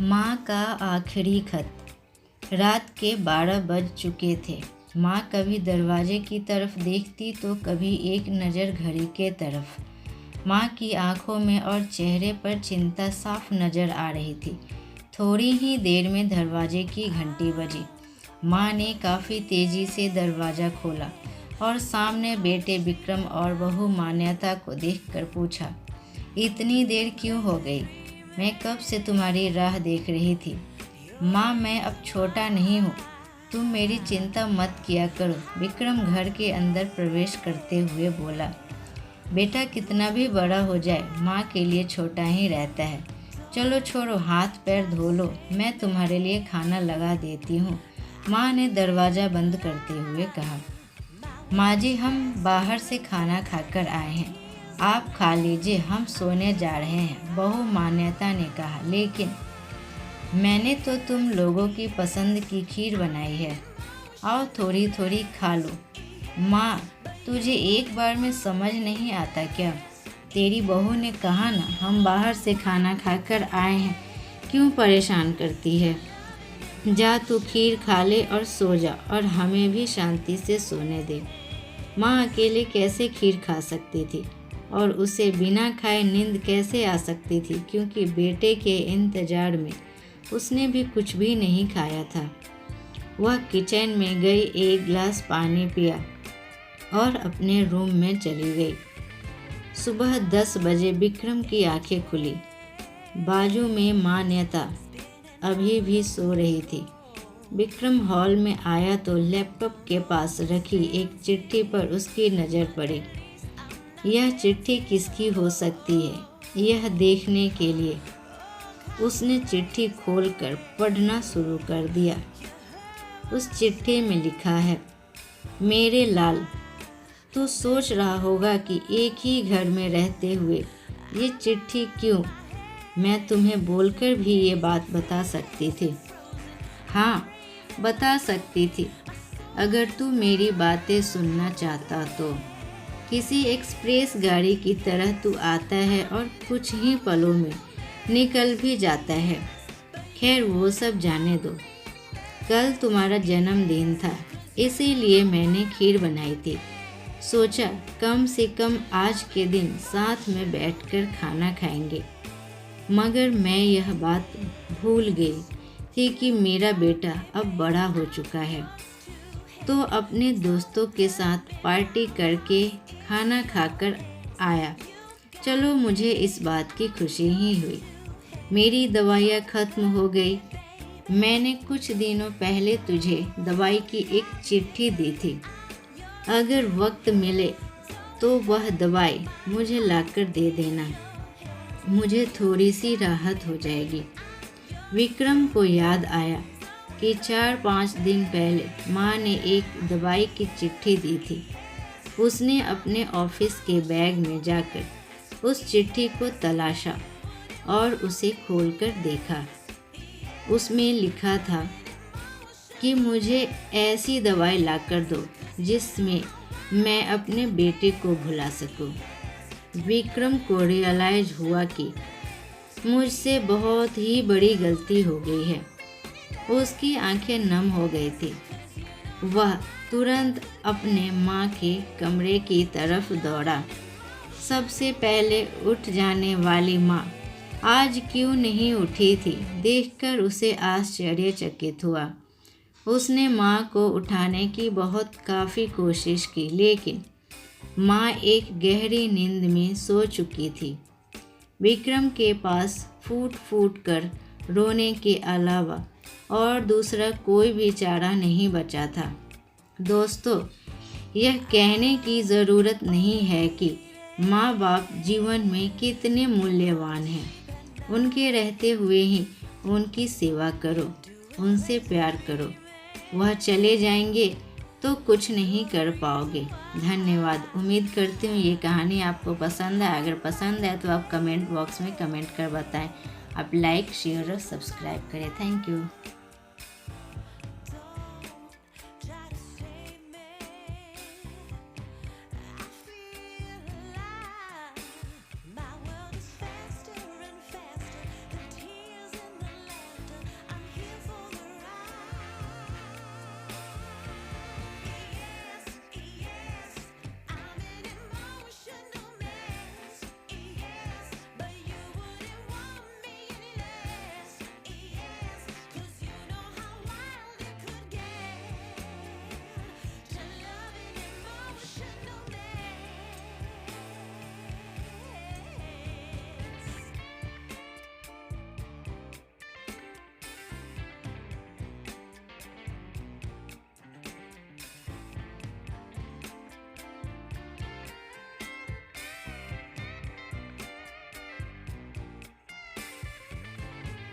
माँ का आखिरी खत। रात के 12 बज चुके थे। माँ कभी दरवाजे की तरफ देखती तो कभी एक नज़र घड़ी के तरफ। माँ की आंखों में और चेहरे पर चिंता साफ नज़र आ रही थी। थोड़ी ही देर में दरवाजे की घंटी बजी। माँ ने काफ़ी तेज़ी से दरवाज़ा खोला और सामने बेटे विक्रम और बहू मान्यता को देखकर पूछा, इतनी देर क्यों हो गई? मैं कब से तुम्हारी राह देख रही थी। माँ, मैं अब छोटा नहीं हूँ, तुम मेरी चिंता मत किया करो। विक्रम घर के अंदर प्रवेश करते हुए बोला, बेटा कितना भी बड़ा हो जाए माँ के लिए छोटा ही रहता है। चलो छोड़ो, हाथ पैर धो लो, मैं तुम्हारे लिए खाना लगा देती हूँ। माँ ने दरवाज़ा बंद करते हुए कहा, माँ जी, हम बाहर से खाना खाकर आए हैं, आप खा लीजिए, हम सोने जा रहे हैं। बहू मान्यता ने कहा, लेकिन मैंने तो तुम लोगों की पसंद की खीर बनाई है, आओ थोड़ी थोड़ी खा लो। माँ, तुझे एक बार में समझ नहीं आता क्या? तेरी बहू ने कहा ना, हम बाहर से खाना खाकर आए हैं, क्यों परेशान करती है? जा तू खीर खा ले और सो जा, और हमें भी शांति से सोने दे। माँ अकेले कैसे खीर खा सकती थी और उसे बिना खाए नींद कैसे आ सकती थी, क्योंकि बेटे के इंतज़ार में उसने भी कुछ भी नहीं खाया था। वह किचन में गई, एक गिलास पानी पिया और अपने रूम में चली गई। सुबह 10 बजे विक्रम की आंखें खुली। बाजू में मान्यता अभी भी सो रही थी। विक्रम हॉल में आया तो लैपटॉप के पास रखी एक चिट्ठी पर उसकी नज़र पड़ी। यह चिट्ठी किसकी हो सकती है, यह देखने के लिए उसने चिट्ठी खोलकर पढ़ना शुरू कर दिया। उस चिट्ठी में लिखा है, मेरे लाल, तू सोच रहा होगा कि एक ही घर में रहते हुए ये चिट्ठी क्यों? मैं तुम्हें बोलकर भी ये बात बता सकती थी। हाँ, बता सकती थी, अगर तू मेरी बातें सुनना चाहता तो। किसी एक्सप्रेस गाड़ी की तरह तू आता है और कुछ ही पलों में निकल भी जाता है। खैर वो सब जाने दो। कल तुम्हारा जन्मदिन था, इसीलिए मैंने खीर बनाई थी। सोचा कम से कम आज के दिन साथ में बैठकर खाना खाएंगे। मगर मैं यह बात भूल गई थी कि मेरा बेटा अब बड़ा हो चुका है, तो अपने दोस्तों के साथ पार्टी करके खाना खाकर आया। चलो, मुझे इस बात की खुशी ही हुई। मेरी दवाइयाँ ख़त्म हो गई। मैंने कुछ दिनों पहले तुझे दवाई की एक चिट्ठी दी थी। अगर वक्त मिले तो वह दवाई मुझे लाकर दे देना, मुझे थोड़ी सी राहत हो जाएगी। विक्रम को याद आया कि 4-5 दिन पहले माँ ने एक दवाई की चिट्ठी दी थी। उसने अपने ऑफिस के बैग में जाकर उस चिट्ठी को तलाशा और उसे खोलकर देखा। उसमें लिखा था कि मुझे ऐसी दवाई लाकर दो जिसमें मैं अपने बेटे को भुला सकूं। विक्रम को रियलाइज हुआ कि मुझसे बहुत ही बड़ी गलती हो गई है। उसकी आंखें नम हो गई थी। वह तुरंत अपने माँ के कमरे की तरफ दौड़ा। सबसे पहले उठ जाने वाली माँ आज क्यों नहीं उठी थी, देखकर उसे आश्चर्यचकित हुआ। उसने माँ को उठाने की काफ़ी कोशिश की, लेकिन माँ एक गहरी नींद में सो चुकी थी। विक्रम के पास फूट फूट कर रोने के अलावा और दूसरा कोई भी चारा नहीं बचा था। दोस्तों, यह कहने की ज़रूरत नहीं है कि माँ बाप जीवन में कितने मूल्यवान हैं। उनके रहते हुए ही उनकी सेवा करो, उनसे प्यार करो। वह चले जाएंगे तो कुछ नहीं कर पाओगे। धन्यवाद। उम्मीद करती हूँ ये कहानी आपको पसंद है। अगर पसंद है तो आप कमेंट बॉक्स में कमेंट कर बताएं। आप लाइक, शेयर और सब्सक्राइब करें। Thank you.